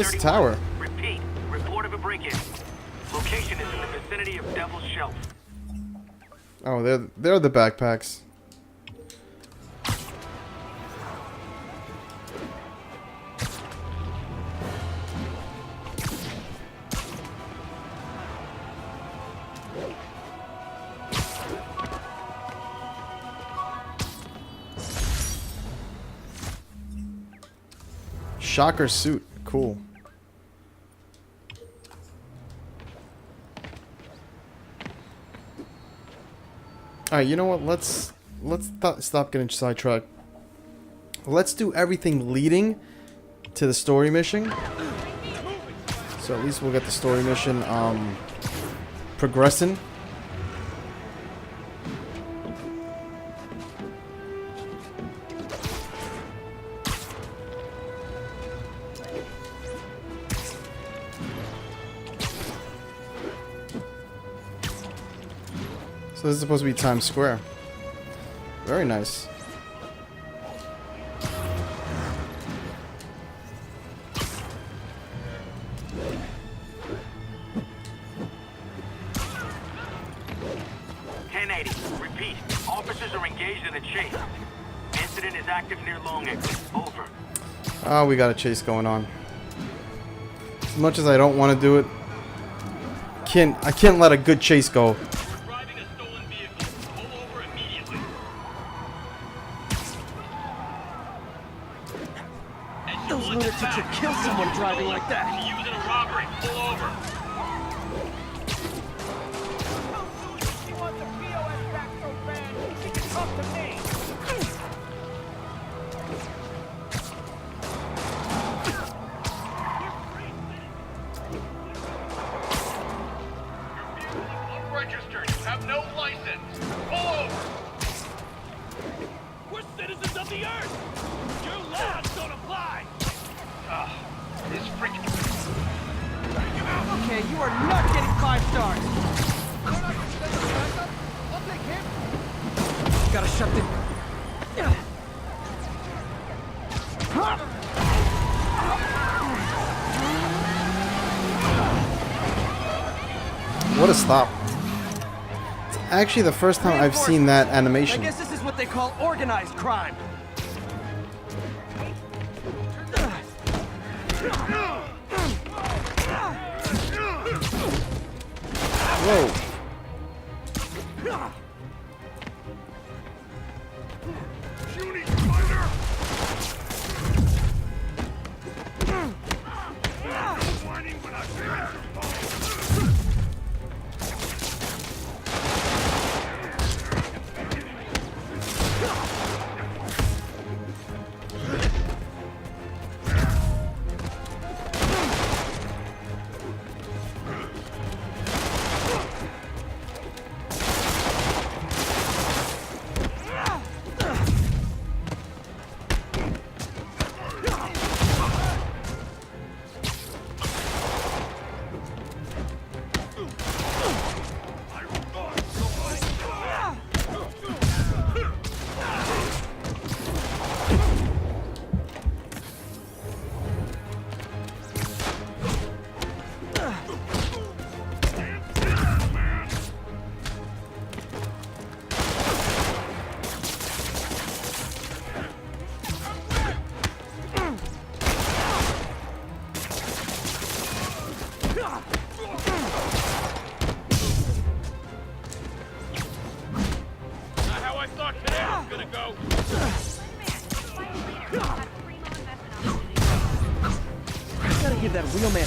this tower? Repeat. Report of a break-in. Location is in the vicinity of Devil's Shelf. Oh, they're the backpacks. Shocker suit, cool. Alright, you know what? Let's stop getting sidetracked. Let's do everything leading to the story mission. So at least we'll get the story mission progressing. So this is supposed to be Times Square. Very nice. Repeat. Officers are engaged in a chase. Incident is active near Long Exit. Over. Oh, we got a chase going on. As much as I don't want to do it, I can't let a good chase go. Those lunatics should kill someone driving like that. Using a robbery. Pull over. Unregistered. You have no license. Pull over. We're citizens of the Earth. Your laws don't apply. This freaking. Okay, you are not getting 5 stars. I'll take him. Gotta shut the... What a stop. It's actually the first time I've seen that animation. I guess this is what they call organized crime. Whoa.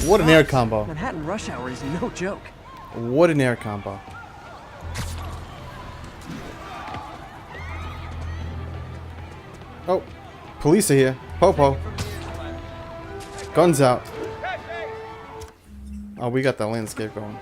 What an air combo. Manhattan rush hour is no joke. What an air combo. Oh, police are here. Popo. Guns out. Oh, we got the landscape going.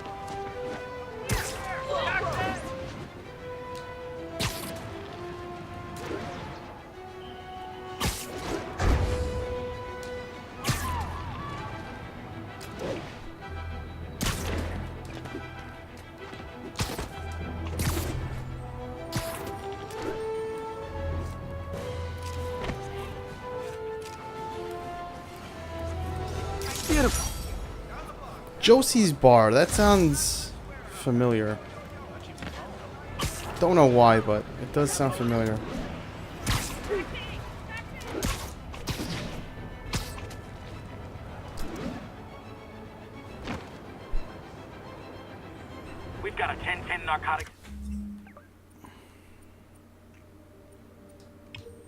Josie's Bar. That sounds familiar. Don't know why, but it does sound familiar. We've got a 10-10 narcotics.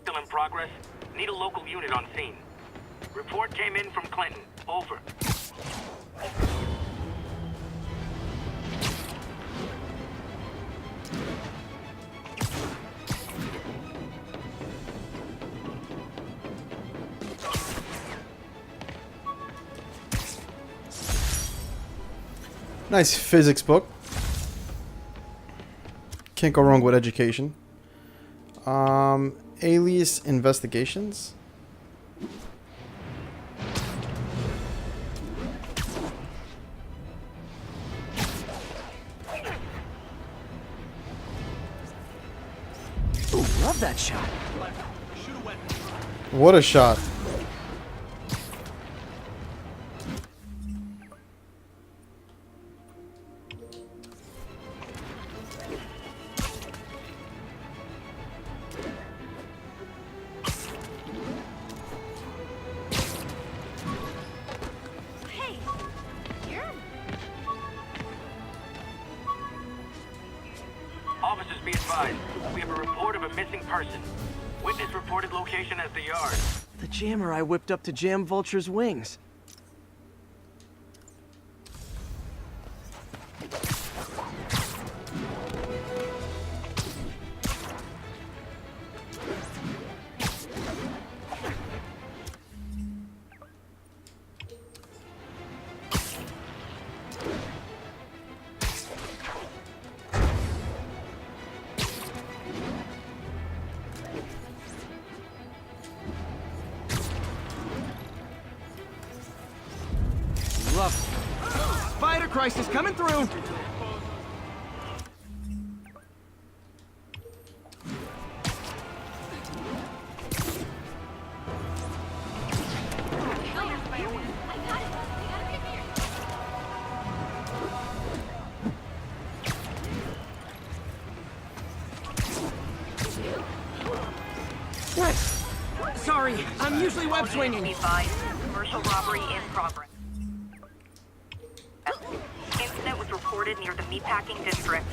Still in progress. Need a local unit on scene. Report came in from Clinton. Over. Nice physics book. Can't go wrong with education. Alias Investigations. Ooh, love that shot. What a shot. Hey, you're... Officers, be advised. We have a report of a missing person. Witness reported location as the yard. The jammer I whipped up to jam Vulture's wings. Love it. Spider crisis coming through. Nice. Sorry, I'm usually web swinging. Be advised, commercial robbery in progress. Incident was reported near the meatpacking district.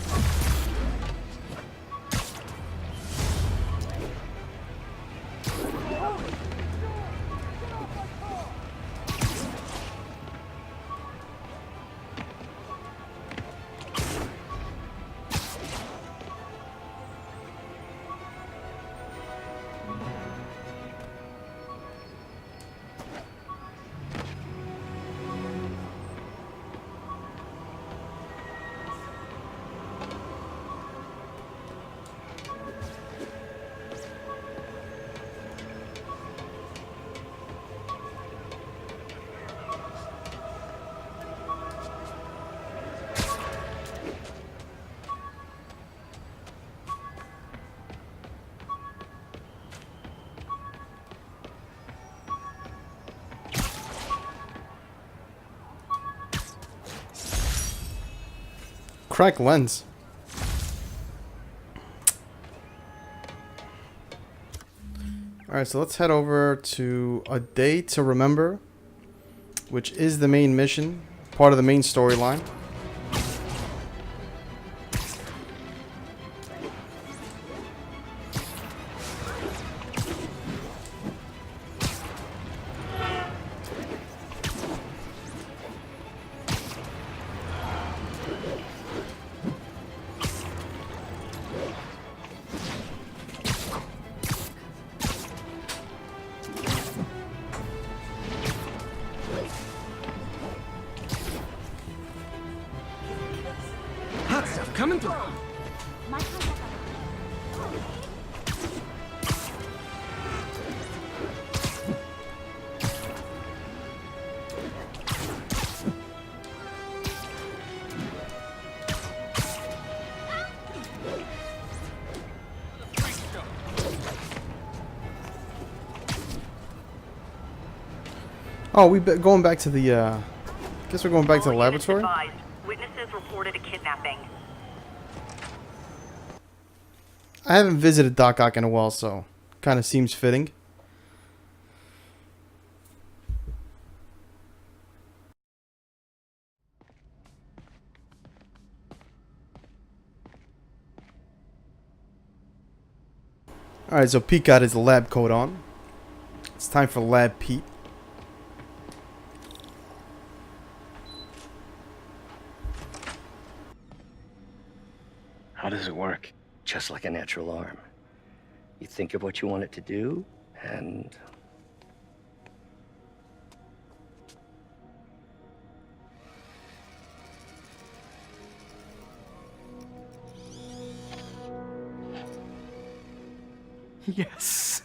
Cracked lens. Alright, so let's head over to A Day to Remember, which is the main mission, part of the main storyline. Hot stuff coming through. Oh, going back to the Guess we're going back to the All units laboratory. advised. Witnesses reported a kidnapping. I haven't visited Doc Ock in a while, so kind of seems fitting. Alright, so Pete got his lab coat on. It's time for Lab Pete. How does it work? Just like a natural arm. You think of what you want it to do, and... Yes.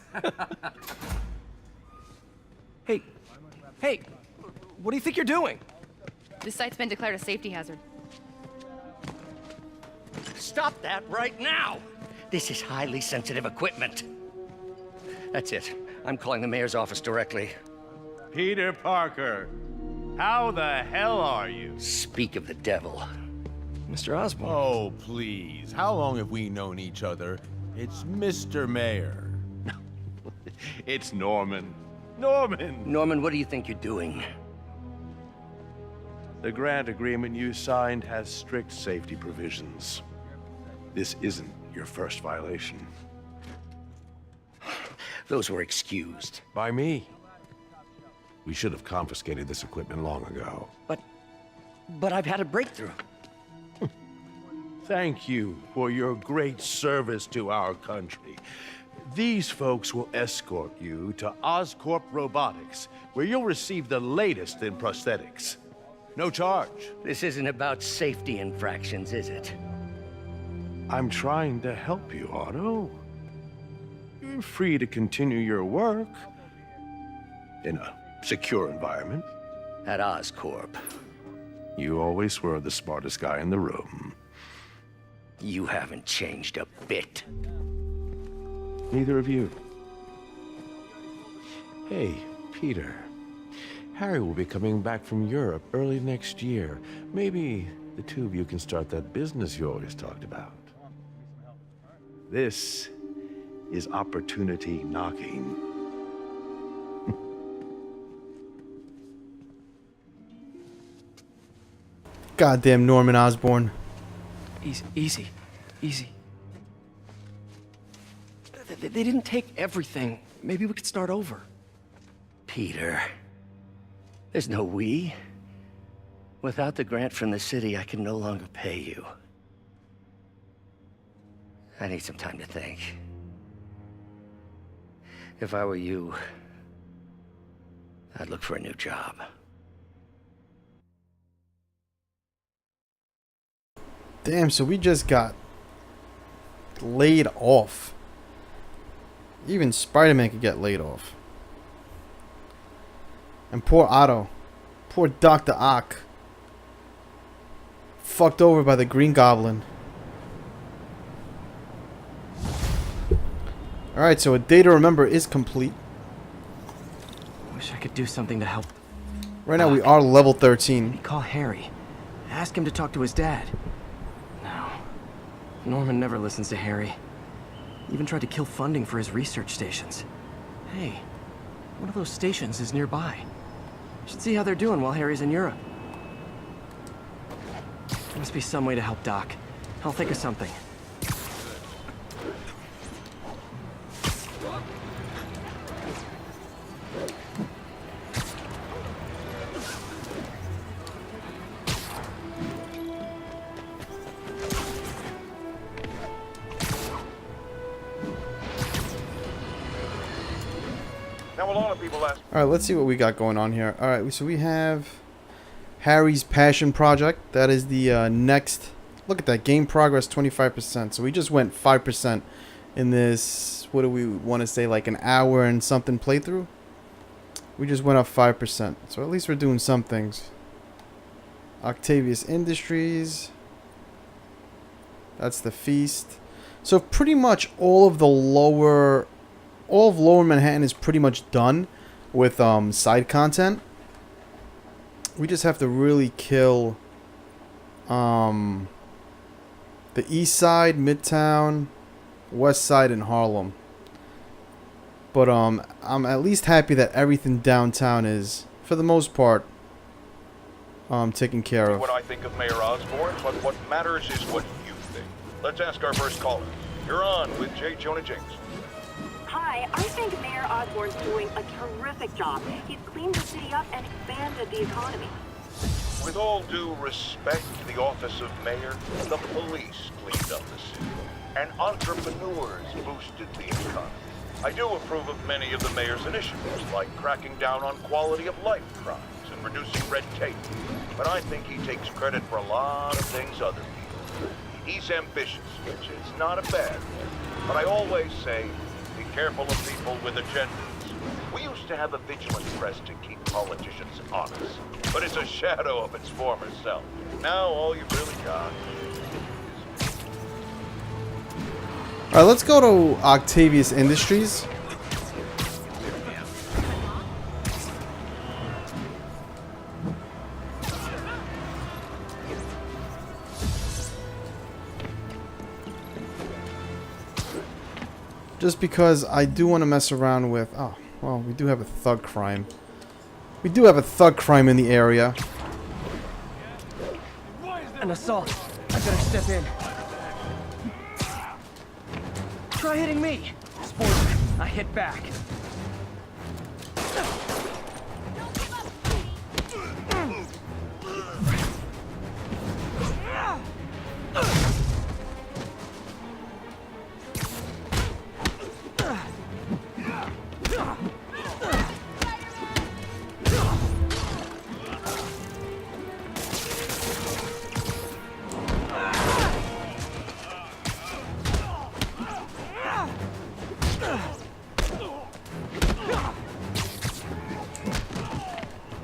Hey, hey, what do you think you're doing? This site's been declared a safety hazard. Stop that right now! This is highly sensitive equipment. That's it. I'm calling the mayor's office directly. Peter Parker, how the hell are you? Speak of the devil. Mr. Osborn. Oh, please. How long have we known each other? It's Mr. Mayor. It's Norman. Norman! Norman, what do you think you're doing? The grant agreement you signed has strict safety provisions. This isn't your first violation. Those were excused. By me. We should have confiscated this equipment long ago. But I've had a breakthrough. Thank you for your great service to our country. These folks will escort you to Oscorp Robotics, where you'll receive the latest in prosthetics. No charge. This isn't about safety infractions, is it? I'm trying to help you, Otto. You're free to continue your work in a secure environment. At Oscorp. You always were the smartest guy in the room. You haven't changed a bit. Neither of you. Hey, Peter. Harry will be coming back from Europe early next year. Maybe the two of you can start that business you always talked about. This is opportunity knocking. Goddamn Norman Osborn. Easy. They didn't take everything. Maybe we could start over. Peter. There's no we. Without the grant from the city, I can no longer pay you. I need some time to think. If I were you, I'd look for a new job. Damn, so we just got laid off. Even Spider-Man could get laid off. And poor Otto. Poor Dr. Ock. Fucked over by the Green Goblin. Alright, so a day to remember is complete. Wish I could do something to help. Right now we are level 13. Call Harry. Ask him to talk to his dad. No. Norman never listens to Harry. Even tried to kill funding for his research stations. Hey, one of those stations is nearby. Should see how they're doing while Harry's in Europe. There must be some way to help Doc. I'll think of something. Alright, let's see what we got going on here. Alright, so we have Harry's Passion Project. That is the next... Look at that. Game progress 25%. So we just went 5% in this... What do we want to say? Like an hour and something playthrough? We just went up 5%. So at least we're doing some things. Octavius Industries. That's the Feast. So pretty much all of the lower... All of Lower Manhattan is pretty much done with side content. We just have to really kill the east side, Midtown, west side, and Harlem. But I'm at least happy that everything downtown is, for the most part, taken care of. What I think of Mayor Osborne, but what matters is what you think. Let's ask our first caller. You're on with J. Jonah James. Hi, I think Mayor Osborne's doing a terrific job. He's cleaned the city up and expanded the economy. With all due respect to the office of mayor, the police cleaned up the city, and entrepreneurs boosted the economy. I do approve of many of the mayor's initiatives, like cracking down on quality of life crimes and reducing red tape. But I think he takes credit for a lot of things other people. He's ambitious, which is not a bad thing. But I always say, be careful of people with agendas. We used to have a vigilant press to keep politicians honest, but it's a shadow of its former self. Now all you've really got is... Alright, let's go to Octavius Industries. Just because I do want to mess around with... Oh, well, we do have a thug crime. We do have a thug crime in the area. An assault. I better step in. Try hitting me. Sportsman, I hit back.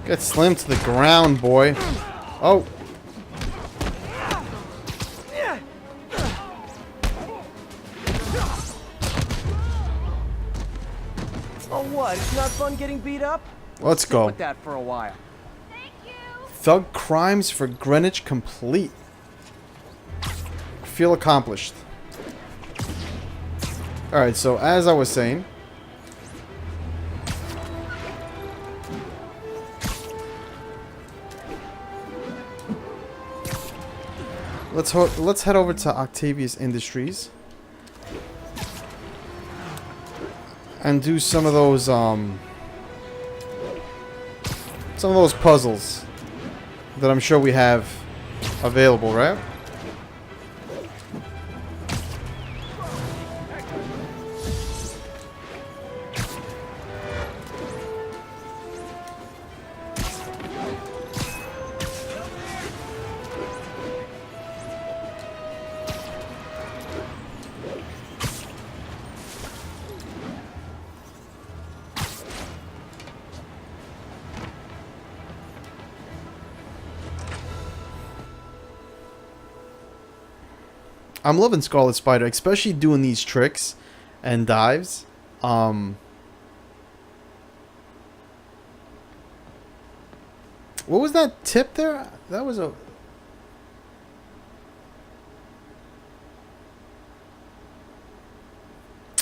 Get slammed to the ground, boy. Oh. Oh, what? It's not fun getting beat up? Let's Sit go. with that for a while. Thug crimes for Greenwich complete. Feel accomplished. Alright, so as I was saying, let's head over to Octavius Industries and do some of those puzzles that I'm sure we have available, right? I'm loving Scarlet Spider, especially doing these tricks and dives. What was that tip there? That was a...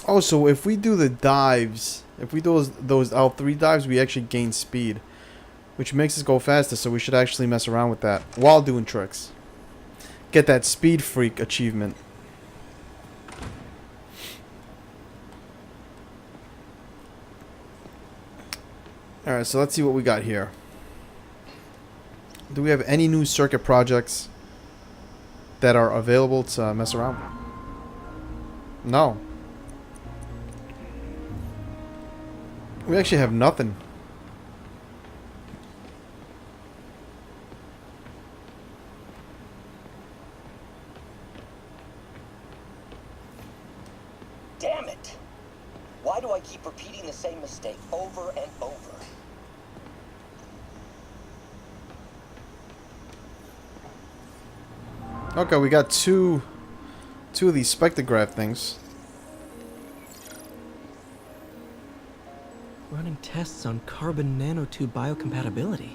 Oh, so if we do the dives, if we do those L3 dives, we actually gain speed, which makes us go faster, so we should actually mess around with that while doing tricks. Get that Speed Freak achievement. Alright, so let's see what we got here. Do we have any new circuit projects that are available to mess around with? No. We actually have nothing. Damn it! Why do I keep repeating the same mistake over and over? Okay, we got two of these spectrograph things. Running tests on carbon nanotube biocompatibility.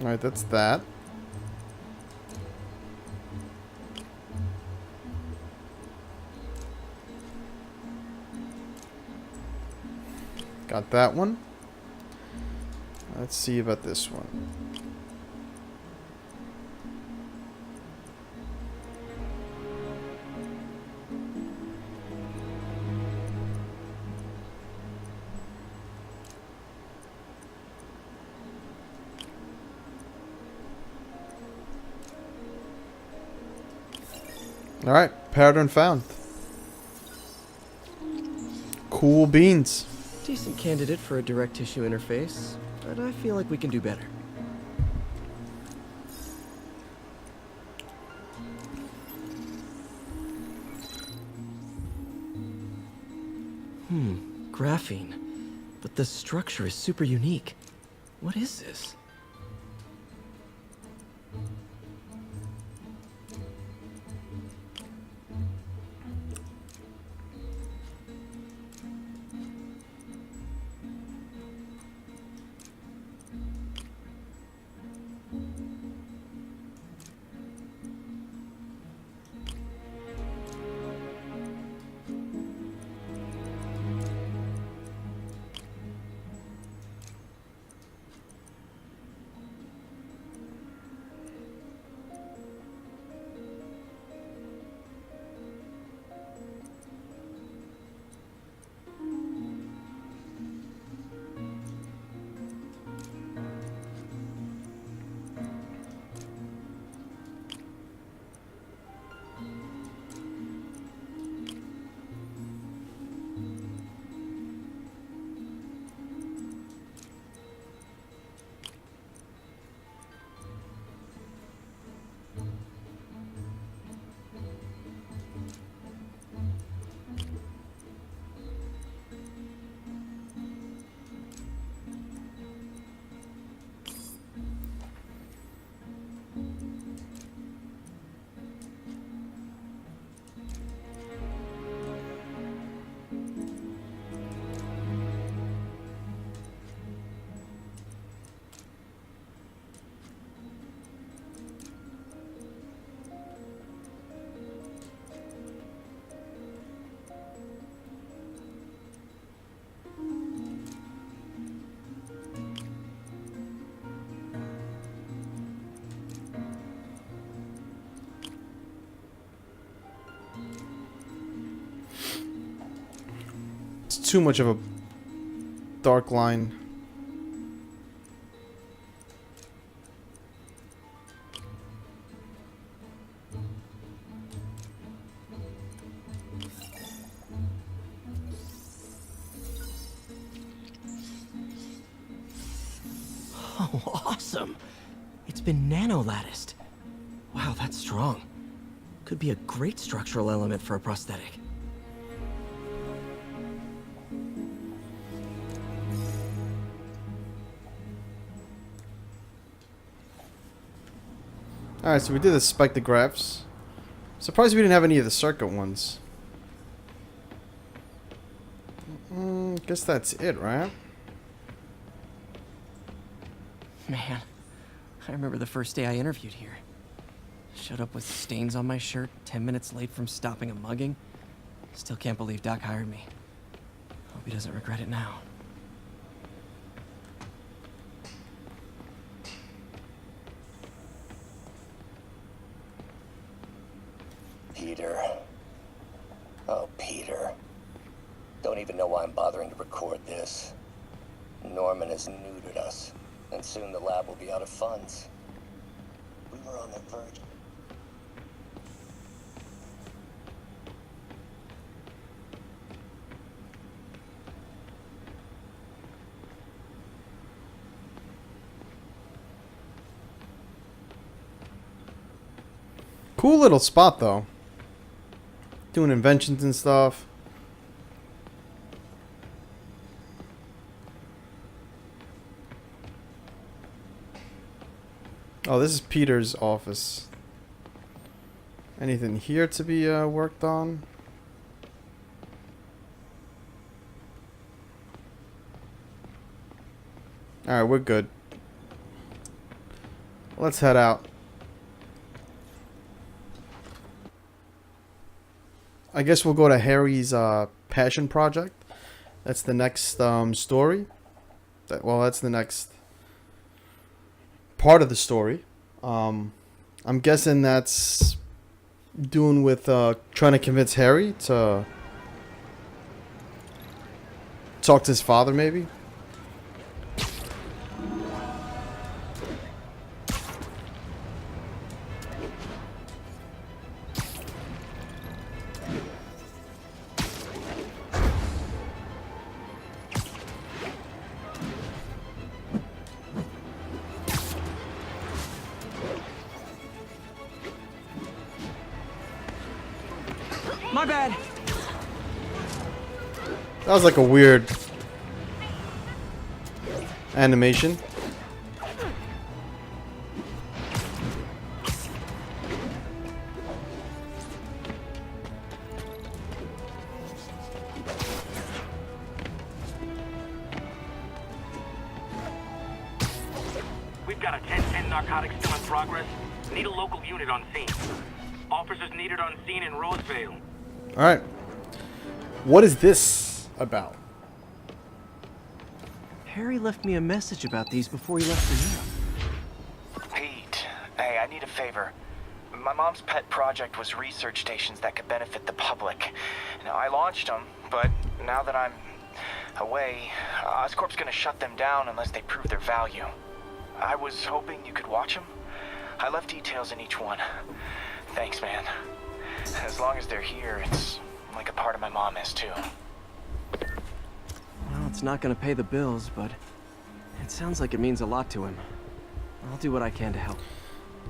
Alright, that's that. Got that one. Let's see about this one. Alright, pattern found. Cool beans. Decent candidate for a direct tissue interface, but I feel like we can do better. Graphene. But the structure is super unique. What is this? Too much of a dark line. Oh, awesome! It's been nano-latticed. Wow, that's strong. Could be a great structural element for a prosthetic. Alright, so we did the spectrographs. Surprised we didn't have any of the circuit ones. Guess that's it, right? Man, I remember the first day I interviewed here. Showed up with stains on my shirt, 10 minutes late from stopping a mugging. Still can't believe Doc hired me. Hope he doesn't regret it now. Peter. Oh, Peter. Don't even know why I'm bothering to record this. Norman has neutered us, and soon the lab will be out of funds. We were on the verge. Cool little spot, though. Doing inventions and stuff. Oh, this is Peter's office. Anything here to be worked on? Alright, we're good. let's head out. I guess we'll go to Harry's passion project. That's the next story. That's the next part of the story. I'm guessing that's doing with trying to convince Harry to talk to his father, maybe. My bad. That was like a weird animation. We've got a 10-10 narcotics still in progress. Need a local unit on scene. Officers needed on scene in Roseville. Alright. What is this about? Harry left me a message about these before he left for Europe. Pete, hey, I need a favor. My mom's pet project was research stations that could benefit the public. Now, I launched them, but now that I'm away, Oscorp's gonna shut them down unless they prove their value. I was hoping you could watch them. I left details in each one. Thanks, man. As long as they're here, it's like a part of my mom is too. Well, it's not gonna pay the bills, but it sounds like it means a lot to him. I'll do what I can to help.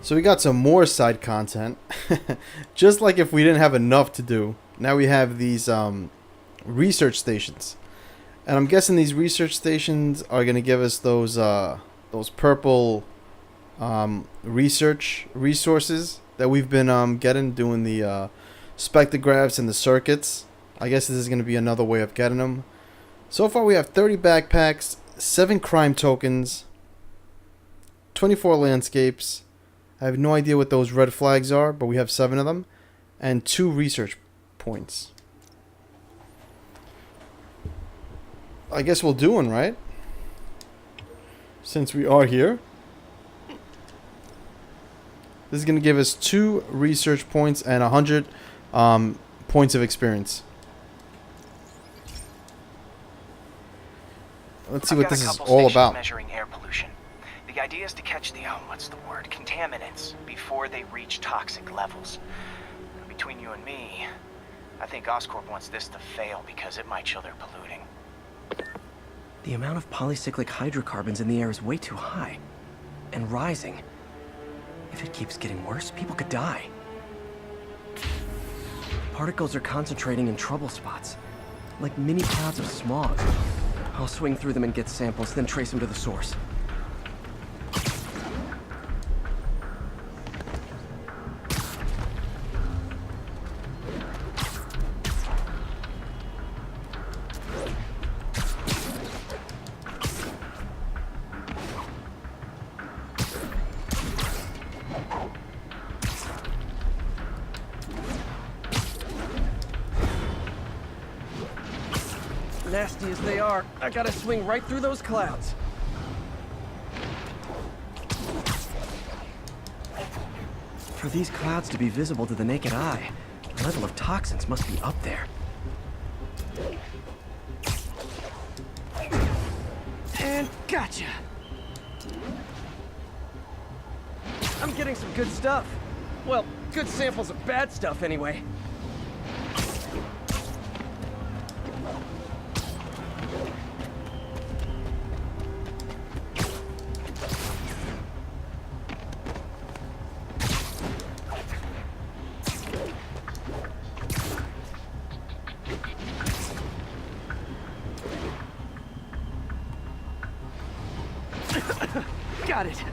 So we got some more side content. Just like if we didn't have enough to do, now we have these research stations. And I'm guessing these research stations are going to give us those purple research resources that we've been getting, doing the spectrographs and the circuits. I guess this is going to be another way of getting them. So far we have 30 backpacks, 7 crime tokens, 24 landscapes. I have no idea what those red flags are, but we have 7 of them, and 2 research points. I guess we'll do one, right? Since we are here. This is going to give us 2 research points and 100 points of experience. Let's see what this is all about. Measuring air pollution. The idea is to catch the, contaminants before they reach toxic levels. Between you and me, I think Oscorp wants this to fail because it might show they're polluting. The amount of polycyclic hydrocarbons in the air is way too high. And rising. If it keeps getting worse, people could die. Particles are concentrating in trouble spots. Like mini clouds of smog. I'll swing through them and get samples, then trace them to the source. Nasty as they are, I gotta swing right through those clouds. For these clouds to be visible to the naked eye, the level of toxins must be up there. And gotcha! I'm getting some good stuff. Well, good samples of bad stuff anyway. Got it.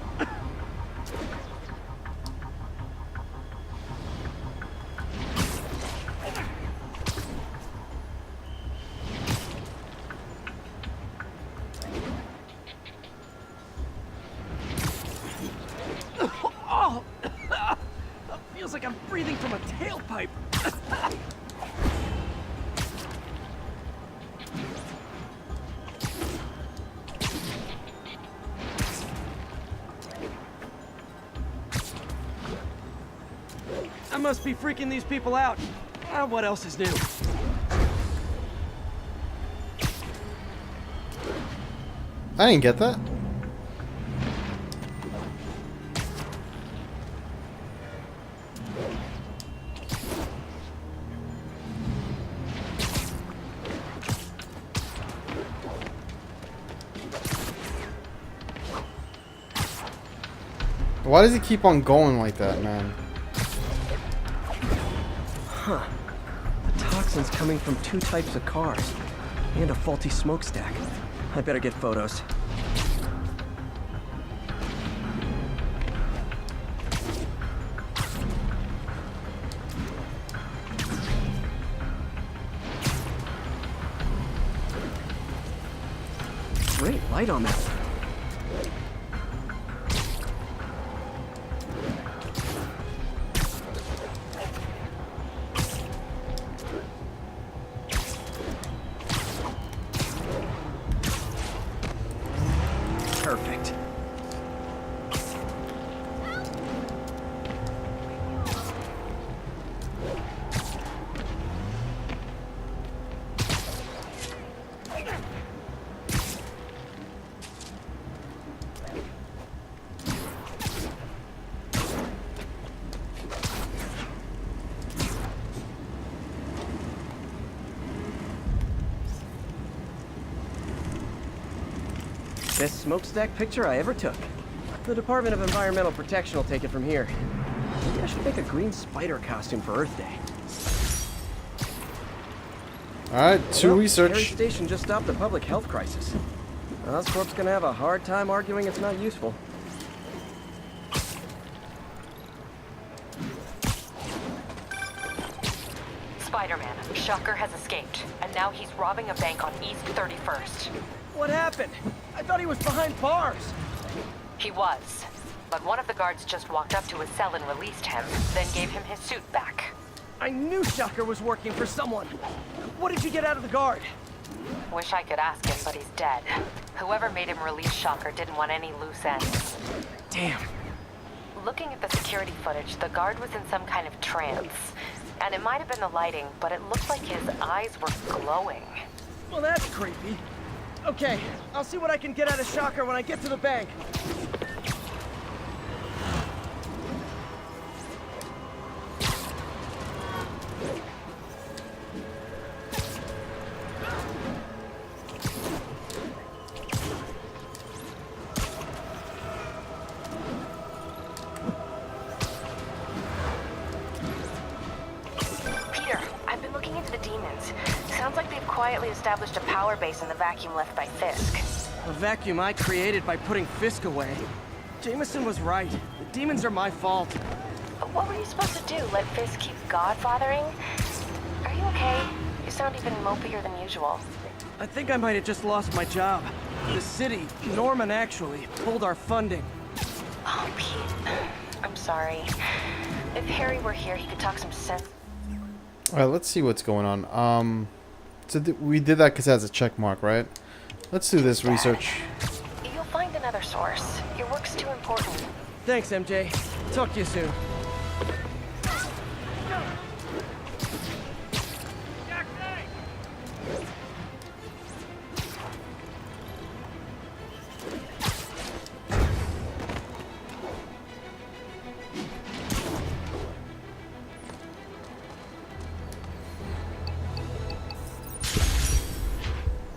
like I'm breathing from a tailpipe. I must be freaking these people out. What else is new? I didn't get that. Why does he keep on going like that, man? Huh. The toxin's coming from 2 types of cars. And a faulty smokestack. I better get photos. Great light on that. Perfect. Best smokestack picture I ever took. The Department of Environmental Protection will take it from here. Maybe I should make a green spider costume for Earth Day. Alright, Well, research. Harry Station just stopped a public health crisis. Oscorp's gonna have a hard time arguing it's not useful. Spider-Man, Shocker has escaped, and now he's robbing a bank on East 31st. What happened? I thought he was behind bars. He was, but one of the guards just walked up to his cell and released him, then gave him his suit back. I knew Shocker was working for someone. What did you get out of the guard? Wish I could ask him, but he's dead. Whoever made him release Shocker didn't want any loose ends. Damn. Looking at the security footage, the guard was in some kind of trance. And it might have been the lighting, but it looked like his eyes were glowing. Well, that's creepy. Okay, I'll see what I can get out of Shocker when I get to the bank. Quietly established a power base in the vacuum left by Fisk. A vacuum I created by putting Fisk away. Jameson was right. The demons are my fault. But what were you supposed to do? Let Fisk keep godfathering? Are you okay? You sound even mopier than usual. I think I might have just lost my job. The city, Norman actually, pulled our funding. Oh, Pete. I'm sorry. If Harry were here, he could talk some sense. Alright, let's see what's going on. So we did that because it has a check mark, right? Let's do this research. You'll find another source. Your work's too important. Thanks, MJ. Talk to you soon.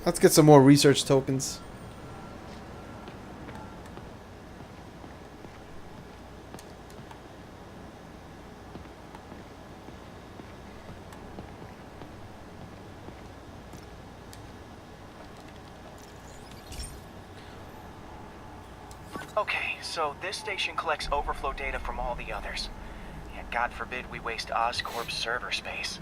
Let's get some more research tokens. Okay, so this station collects overflow data from all the others. Yeah, God forbid we waste Oscorp's server space.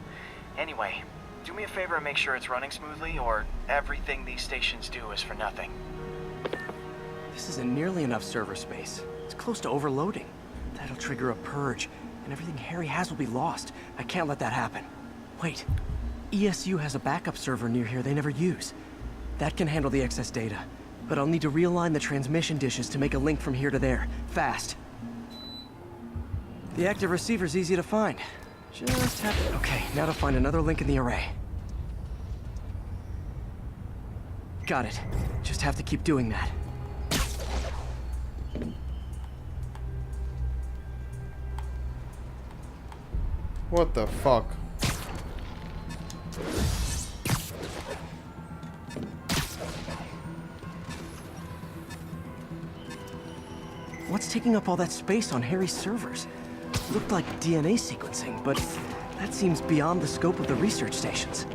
Anyway, do me a favor and make sure it's running smoothly, or everything these stations do is for nothing. This isn't nearly enough server space. It's close to overloading. That'll trigger a purge. and everything Harry has will be lost. I can't let that happen. Wait, ESU has a backup server near here they never use. That can handle the excess data, but I'll need to realign the transmission dishes to make a link from here to there, fast. The active receiver's easy to find. Just have to... Okay, now to find another link in the array. Got it. Just have to keep doing that. What the fuck? What's taking up all that space on Harry's servers? Looked like DNA sequencing, but that seems beyond the scope of the research stations.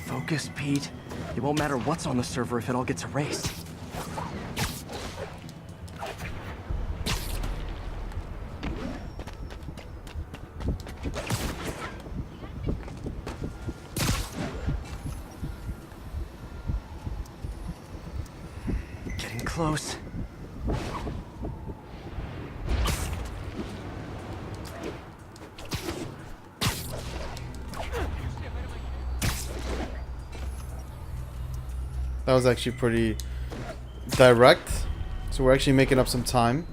Focus, Pete. It won't matter what's on the server if it all gets erased. Getting close. That was actually pretty direct. So we're actually making up some time.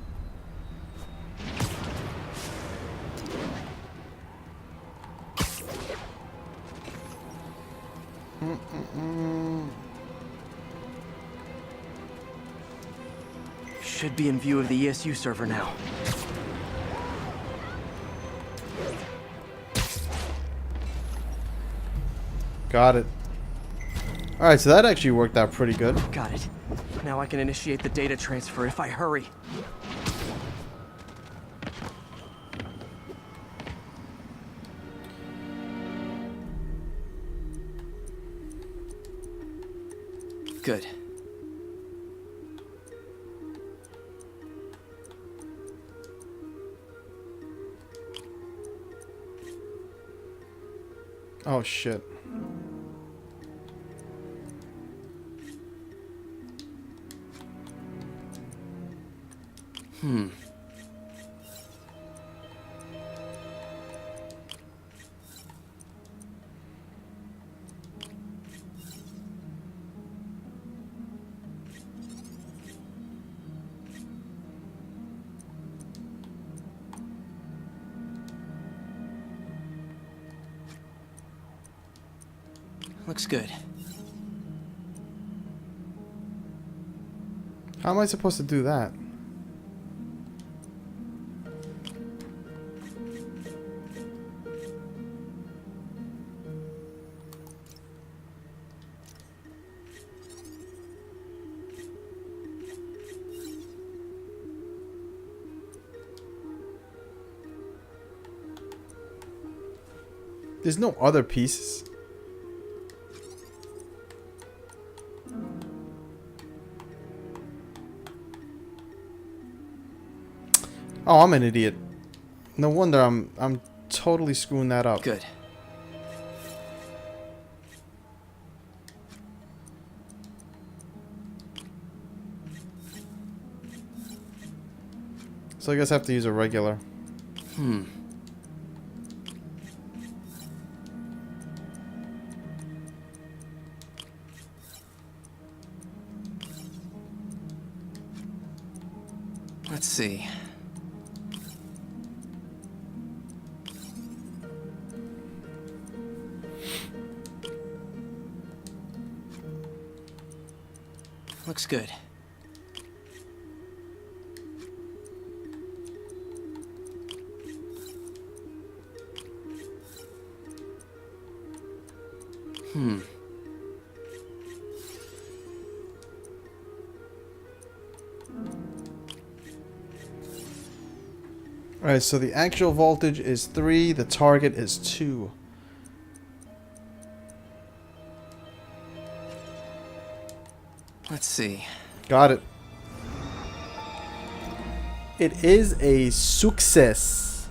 Should be in view of the ESU server now. Got it. Alright, so that actually worked out pretty good. Got it. Now I can initiate the data transfer if I hurry. Good. Oh shit. Looks good. How am I supposed to do that? There's no other pieces. Oh, I'm an idiot. No wonder I'm totally screwing that up. Good. So I guess I have to use a regular. Let's see. Looks good. Alright, so the actual voltage is 3, the target is 2. Let's see. Got it. It is a success.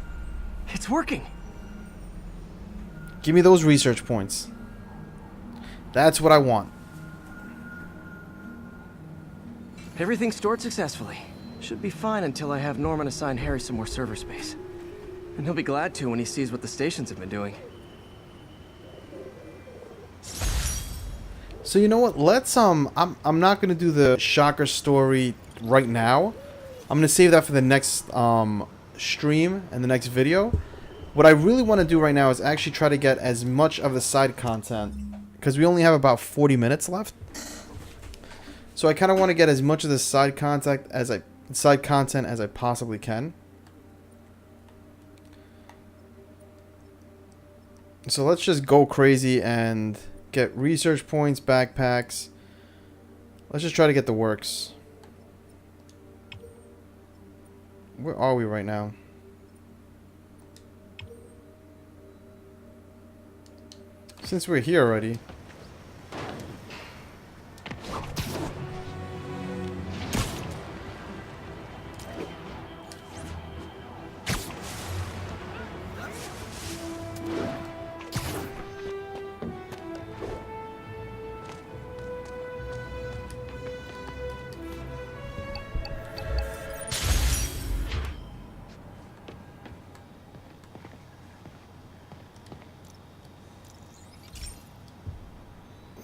It's working. Give me those research points. That's what I want. Everything's stored successfully. Should be fine until I have Norman assign Harry some more server space. And he'll be glad to when he sees what the stations have been doing. So you know what? Let's I'm not gonna do the shocker story right now. I'm gonna save that for the next stream and the next video. What I really want to do right now is actually try to get as much of the side content, because we only have about 40 minutes left. So I kind of want to get as much of the side content as I possibly can. So let's just go crazy and get research points, backpacks. Let's just try to get the works. Where are we right now? Since we're here already.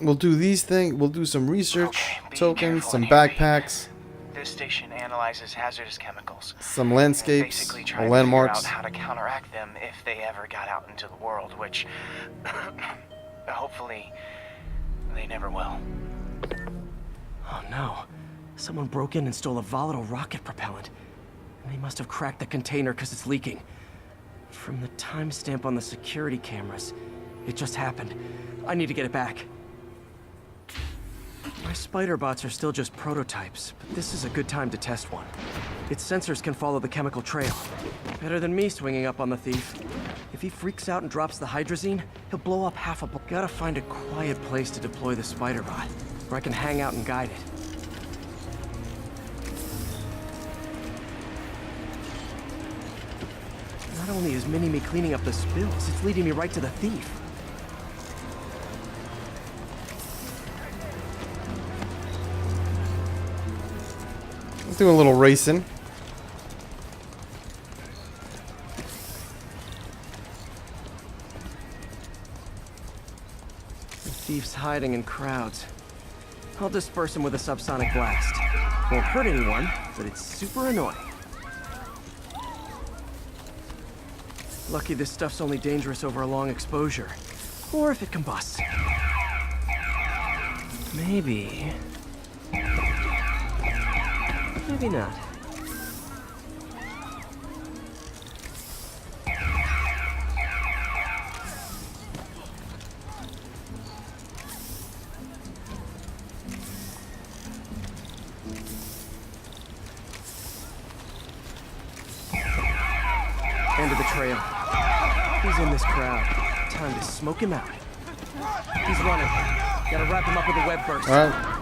We'll do these things. We'll do some research tokens, some backpacks. This station analyzes hazardous chemicals. Some landscapes, Basically or trying to landmarks. figure out how to counteract them if they ever got out into the world, which hopefully they never will. Oh no. Someone broke in and stole a volatile rocket propellant. And they must have cracked the container because it's leaking. From the timestamp on the security cameras, it just happened. I need to get it back. My spider bots are still just prototypes, but this is a good time to test one. Its sensors can follow the chemical trail. Better than me swinging up on the thief. If he freaks out and drops the hydrazine, he'll blow up half a block. Gotta find a quiet place to deploy the spider bot, where I can hang out and guide it. Not only is Mini-Me cleaning up the spills, it's leading me right to the thief. Do a little racing. The thief's hiding in crowds. I'll disperse him with a subsonic blast. Won't hurt anyone, but it's super annoying. Lucky this stuff's only dangerous over a long exposure. Or if it combusts. Maybe... maybe not. End of the trail. He's in this crowd. Time to smoke him out. He's running. Gotta wrap him up with a web burst. All right.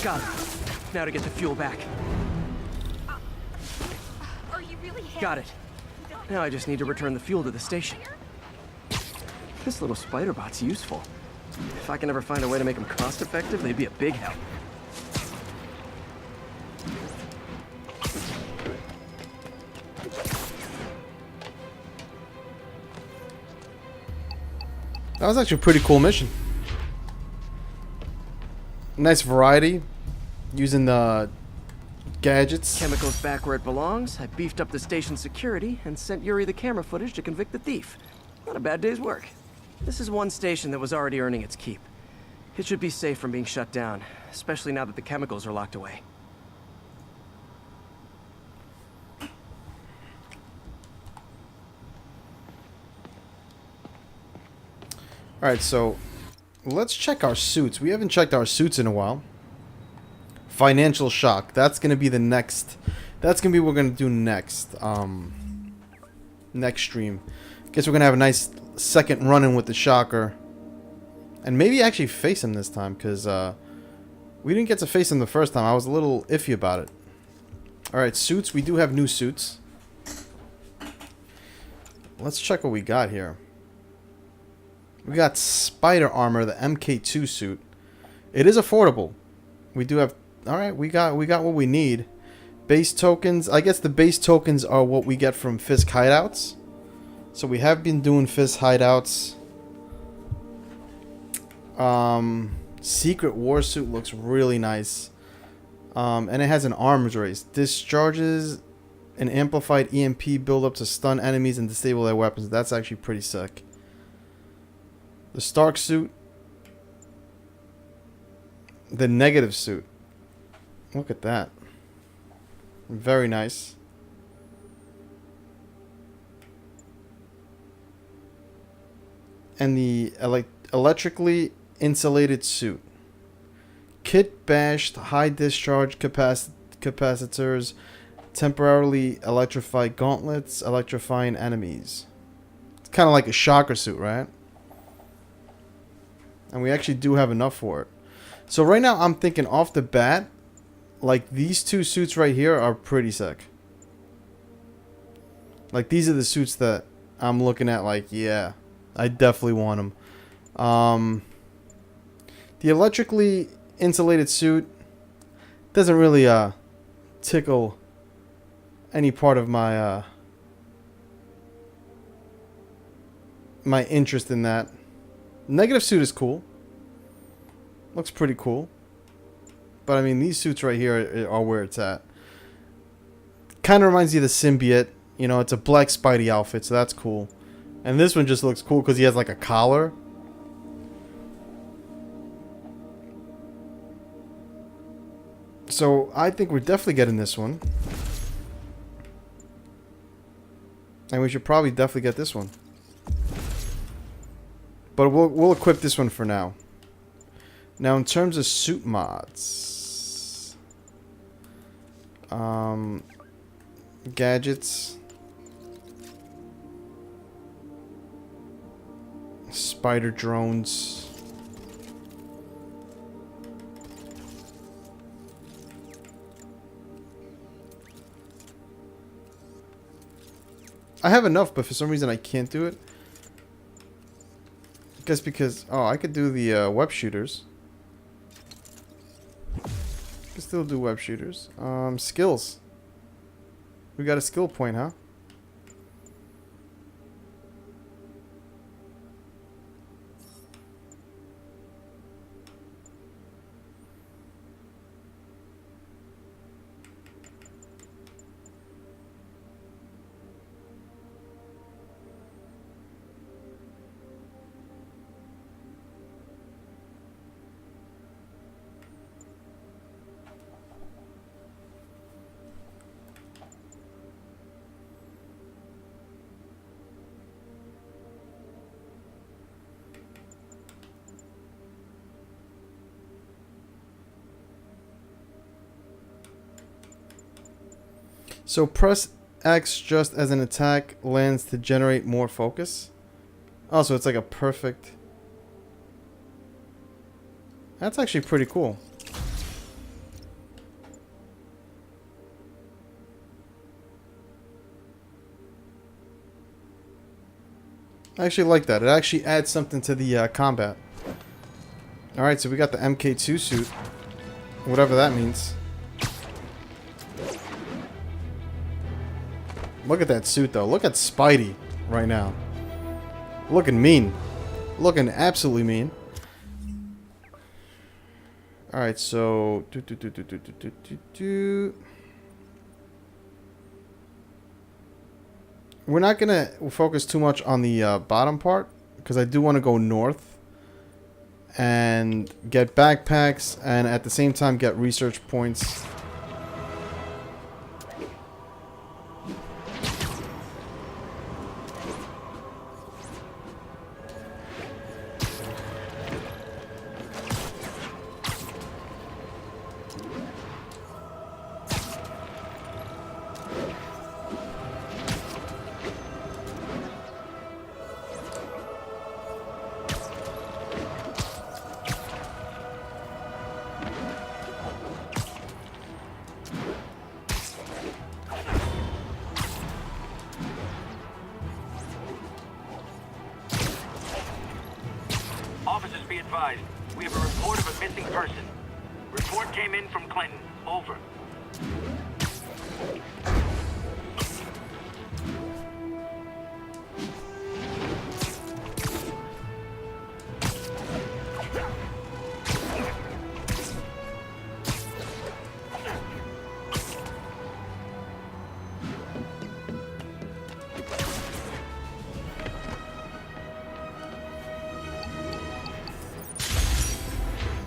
Got it. Now to get the fuel back. Are you really Got it. Now I just need to return the fuel to the station. This little spider bot's useful. If I can ever find a way to make them cost-effective, they'd be a big help. That was actually a pretty cool mission. Nice variety. Using the gadgets. Chemicals back where it belongs. I beefed up the station's security and sent Yuri the camera footage to convict the thief. Not a bad day's work. This is one station that was already earning its keep. It should be safe from being shut down, especially now that the chemicals are locked away. Alright, so let's check our suits. We haven't checked our suits in a while. Financial shock. That's going to be the next. That's going to be what we're going to do next. next stream. Guess we're gonna have a nice second run-in with the Shocker. And maybe actually face him this time, because we didn't get to face him the first time. I was a little iffy about it. Alright, suits. We do have new suits. Let's check what we got here. We got Spider Armor, the MK2 suit. It is affordable. We do have... Alright, we got what we need. Base tokens. I guess the base tokens are what we get from Fisk hideouts. So we have been doing Fisk hideouts. Secret War suit looks really nice. And it has an arms race. Discharges an amplified EMP build-up to stun enemies and disable their weapons. That's actually pretty sick. The Stark suit. The negative suit. Look at that. Very nice. And the electrically insulated suit. Kit bashed high discharge capacitors. Temporarily electrified gauntlets. Electrifying enemies. It's kind of like a Shocker suit, right? And we actually do have enough for it. So right now I'm thinking off the bat, like these two suits right here are pretty sick. Like these are the suits that I'm looking at like, yeah, I definitely want them. The electrically insulated suit doesn't really tickle any part of my my interest in that. Negative suit is cool. Looks pretty cool. But I mean, these suits right here are where it's at. Kind of reminds you of the symbiote. You know, it's a black Spidey outfit, so that's cool. And this one just looks cool because he has like a collar. So I think we're definitely getting this one. And we should probably definitely get this one. But we'll equip this one for now. Now in terms of suit mods. Gadgets. Spider drones. I have enough, but for some reason I can't do it. I guess because... Oh, I could do the web shooters. Can still do web shooters. Skills. We got a skill point, huh? So press X just as an attack lands to generate more focus. Oh, so it's like a perfect... That's actually pretty cool. I actually like that. It actually adds something to the combat. Alright, so we got the MK2 suit. Whatever that means. Look at that suit, though. Look at Spidey right now. Looking mean. Looking absolutely mean. Alright, so... We're not going to focus too much on the bottom part, because I do want to go north and get backpacks and at the same time get research points. advised. We have a report of a missing person. Report came in from Clinton. Over.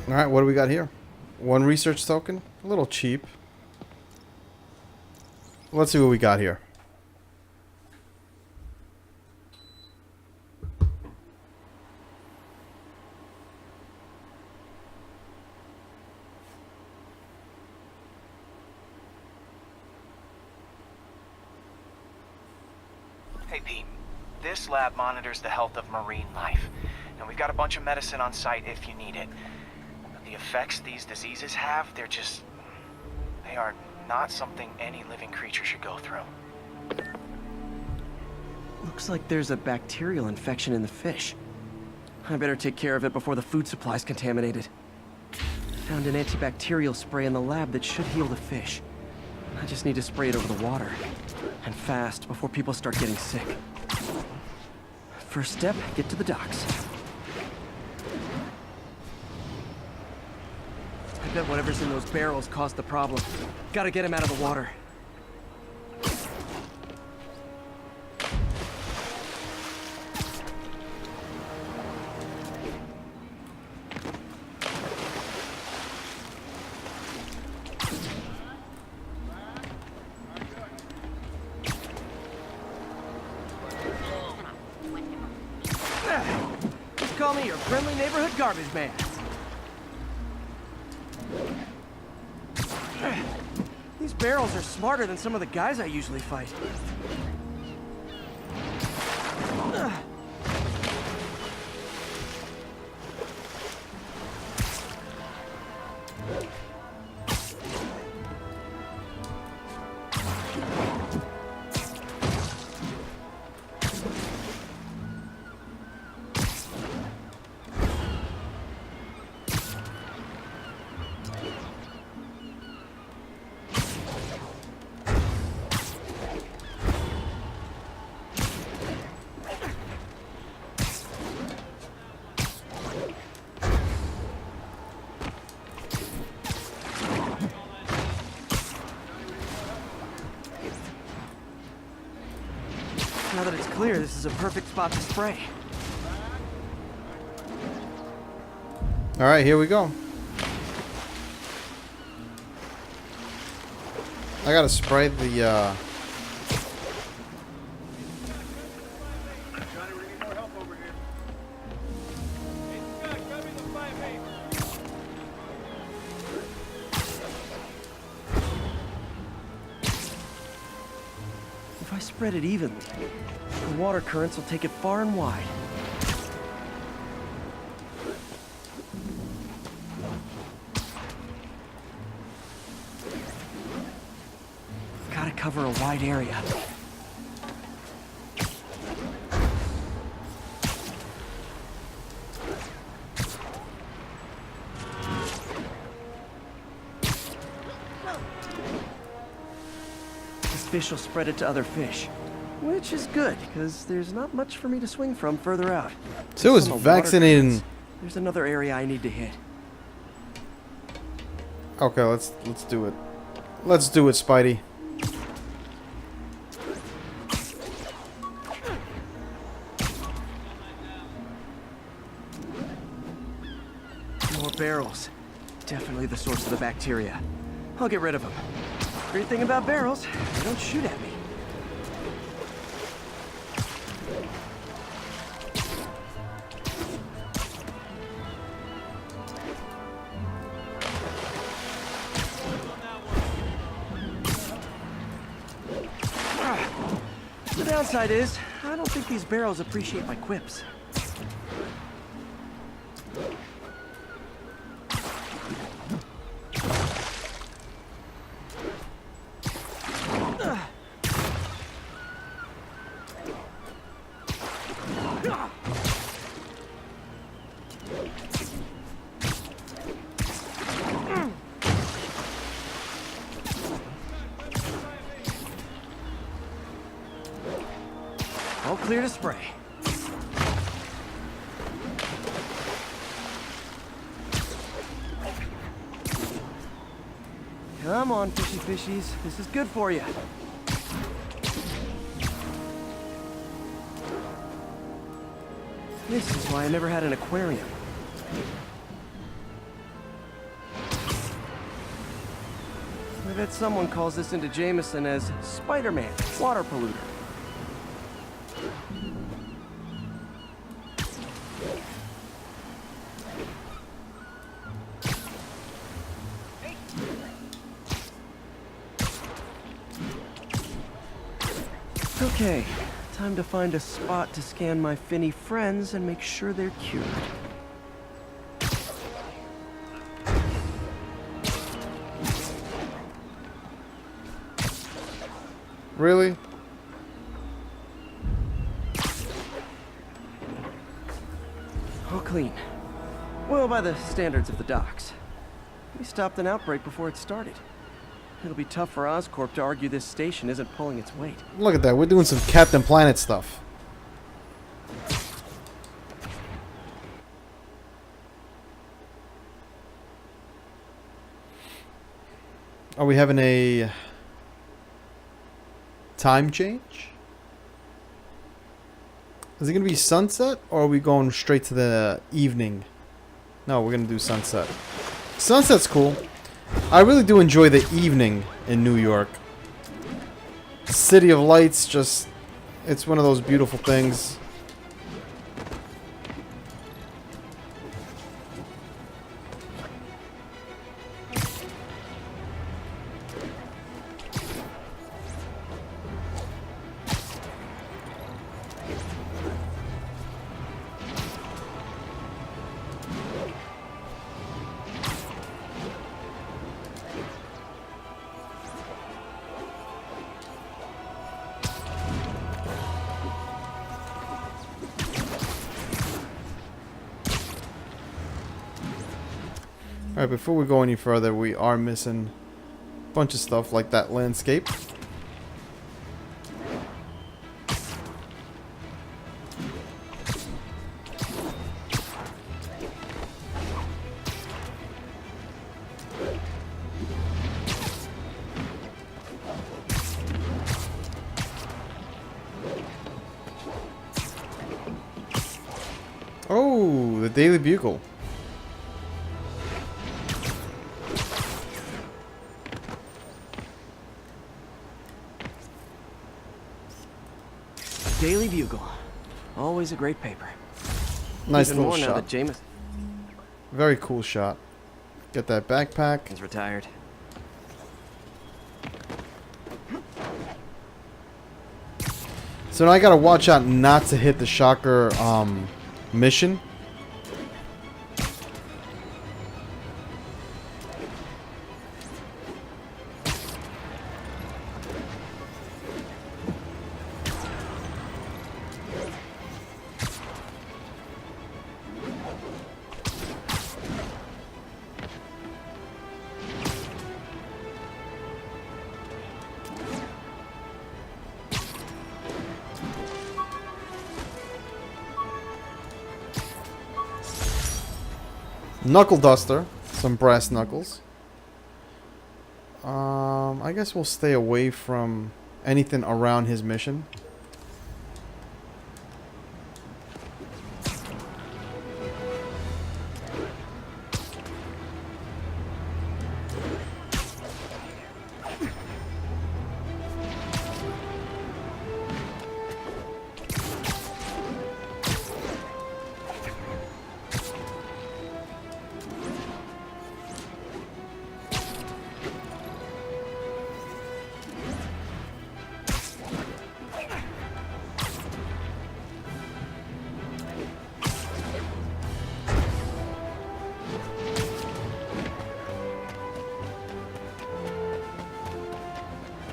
Alright, what do we got here? One research token? A little cheap. Let's see what we got here. Hey, Pete. This lab monitors the health of marine life. And we've got a bunch of medicine on site if you need it. The effects these diseases have, they are not something any living creature should go through. Looks like there's a bacterial infection in the fish. I better take care of it before the food supply's contaminated. Found an antibacterial spray in the lab that should heal the fish. I just need to spray it over the water. And fast, before people start getting sick. First step, get to the docks. I bet whatever's in those barrels caused the problem. Gotta get him out of the water. Just call me your friendly neighborhood garbage man. These barrels are smarter than some of the guys I usually fight. Now that it's clear, this is a perfect spot to spray. Alright, here we go. I gotta spray the, If I spread it evenly, the water currents will take it far and wide. Gotta cover a wide area. Fish will spread it to other fish, which is good because there's not much for me to swing from further out. So is vaccinating. There's another area I need to hit. Okay, let's do it. Let's do it, Spidey. More barrels. Definitely the source of the bacteria. I'll get rid of them. Great thing about barrels, they don't shoot at me. The downside is, I don't think these barrels appreciate my quips. All clear to spray. Come on, fishy fishies. This is good for you. This is why I never had an aquarium. I bet someone calls this into Jameson as Spider-Man, water polluter. Okay, time to find a spot to scan my finny friends and make sure they're cured. Really? All clean. Well, by the standards of the docks. We stopped an outbreak before it started. It'll be tough for Oscorp to argue this station isn't pulling its weight. Look at that. We're doing some Captain Planet stuff. Are we having a time change? Is it going to be sunset, or are we going straight to the evening? No, we're going to do sunset. Sunset's cool. I really do enjoy the evening in New York. City of Lights, just... it's one of those beautiful things. Alright, before we go any further, we are missing a bunch of stuff like that landscape. Oh, the Daily Bugle. Daily Bugle. Always a great paper. Nice Even little more now shot. that Jameson Very cool shot. Get that backpack. is retired. So now I gotta watch out not to hit the Shocker mission. Knuckle duster, some brass knuckles. I guess we'll stay away from anything around his mission.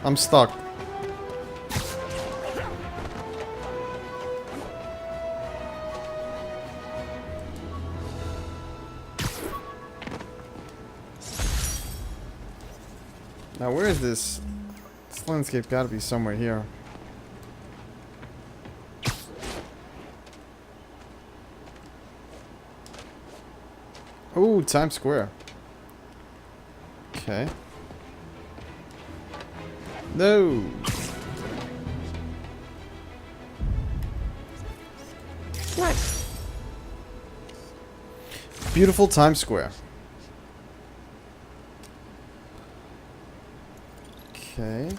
I'm stuck. Now where is this? This landscape gotta be somewhere here. Ooh, Times Square. Okay. No. Nice. Beautiful Times Square. Okay.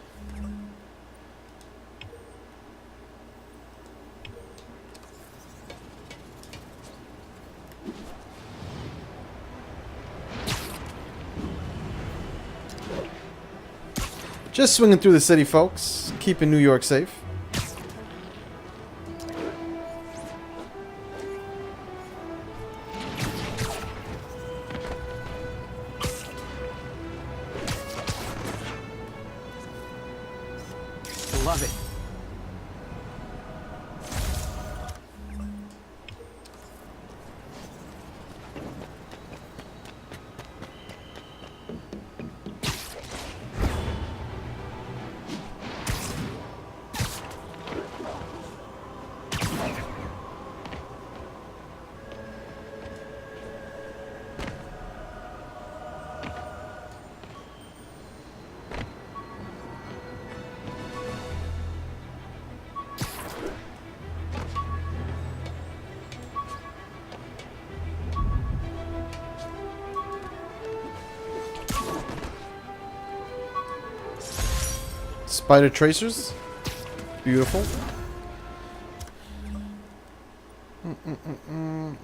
Just swinging through the city, folks. Keeping New York safe. Love it. Spider tracers. Beautiful.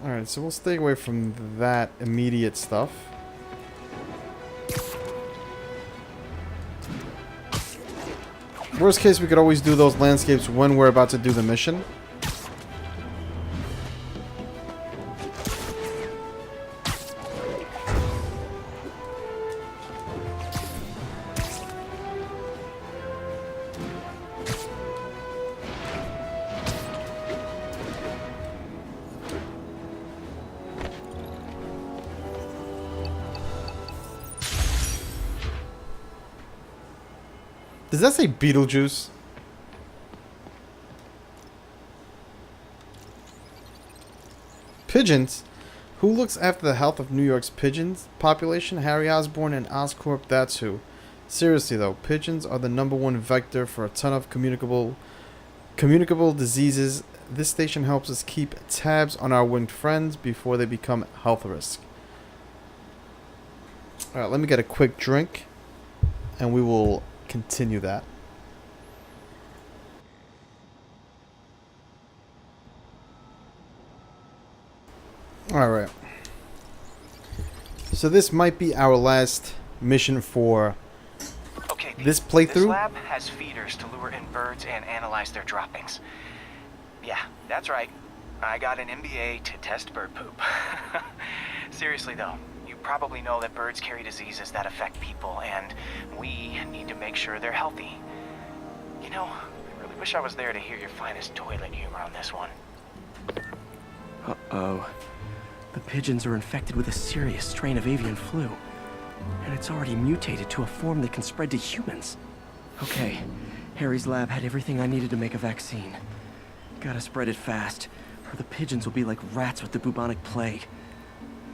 Alright, so we'll stay away from that immediate stuff. Worst case, we could always do those landscapes when we're about to do the mission. Does that say Beetlejuice? Pigeons? Who looks after the health of New York's pigeons population? Harry Osborn and Oscorp, that's who. Seriously though, pigeons are the #1 vector for a ton of communicable diseases. This station helps us keep tabs on our winged friends before they become health risk. Alright, let me get a quick drink and we will continue that. Alright. So this might be our last mission for this playthrough. This lab has feeders to lure in birds and analyze their droppings. Yeah, that's right. I got an MBA to test bird poop. Seriously though, you probably know that birds carry diseases that affect people, and we need to make sure they're healthy. You know, I really wish I was there to hear your finest toilet humor on this one. Uh-oh. The pigeons are infected with a serious strain of avian flu, and it's already mutated to a form that can spread to humans. Okay, Harry's lab had everything I needed to make a vaccine. Gotta spread it fast, or the pigeons will be like rats with the bubonic plague.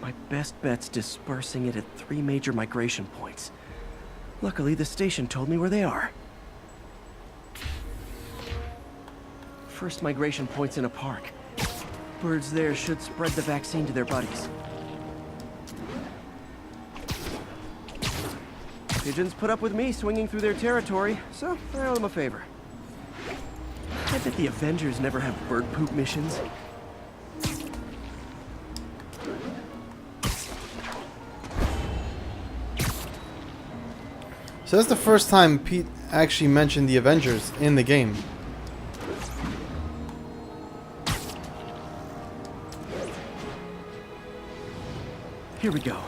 My best bet's dispersing it at 3 major migration points. Luckily, the station told me where they are. First migration point's in a park. Birds there should spread the vaccine to their buddies. Pigeons put up with me swinging through their territory, so I owe them a favor. I bet the Avengers never have bird poop missions. So that's the first time Pete actually mentioned the Avengers in the game. Here we go.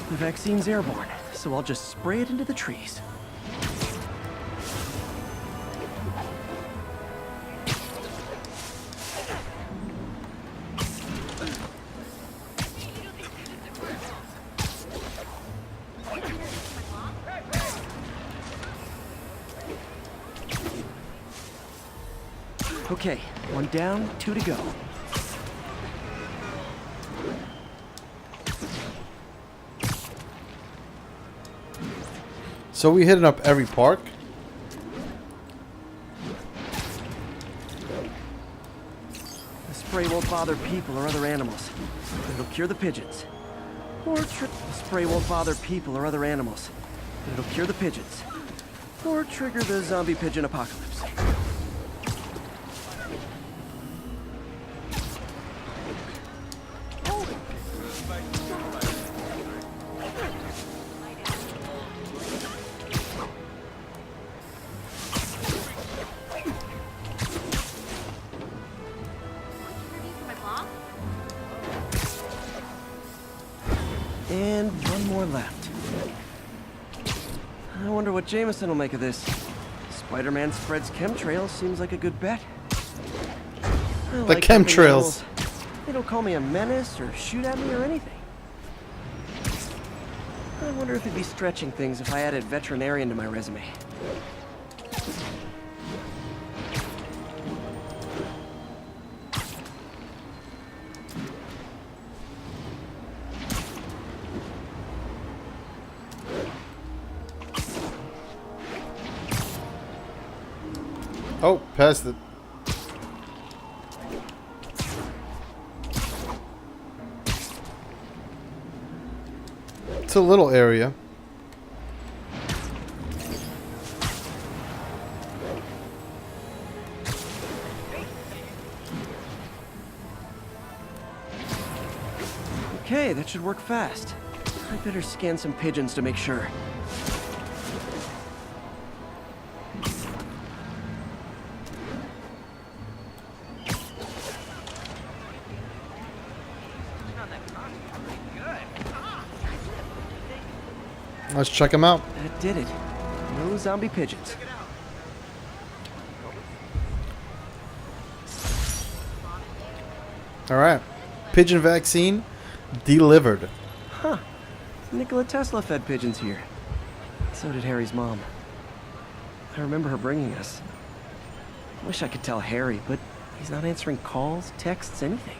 The vaccine's airborne, so I'll just spray it into the trees. Okay, 1 down, 2 to go. So we hitting up every park. The spray won't bother people or other animals. It'll cure the pigeons. The spray won't bother people or other animals. It'll cure the pigeons. Or trigger the zombie pigeon apocalypse. And one more left. I wonder what Jameson will make of this. Spider-Man spreads chemtrails seems like a good bet. The chemtrails. They don't call me a menace or shoot at me or anything. I wonder if it'd be stretching things if I added veterinarian to my resume. Oh, passed it. It's a little area. Okay, that should work fast. I better scan some pigeons to make sure. Let's check them out. That did it. No zombie pigeons. Alright. Pigeon vaccine delivered. Huh. Nikola Tesla fed pigeons here. So did Harry's mom. I remember her bringing us. Wish I could tell Harry, but he's not answering calls, texts, anything.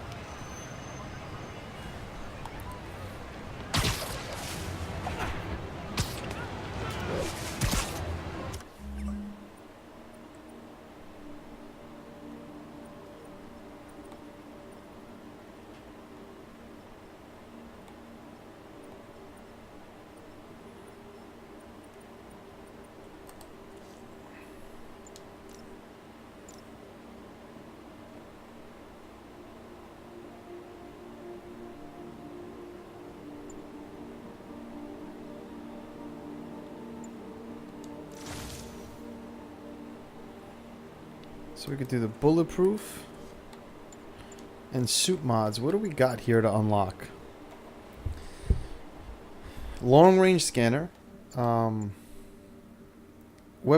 So we could do the bulletproof and suit mods. What do we got here to unlock? Long range scanner. Web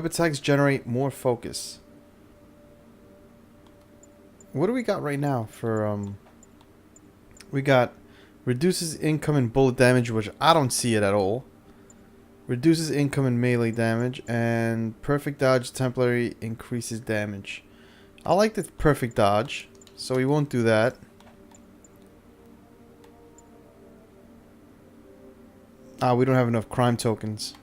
attacks generate more focus. What do we got right now for we got reduces incoming bullet damage, which I don't see it at all. Reduces incoming melee damage, and perfect dodge temporarily increases damage. I like the perfect dodge, so we won't do that. Ah, we don't have enough crime tokens.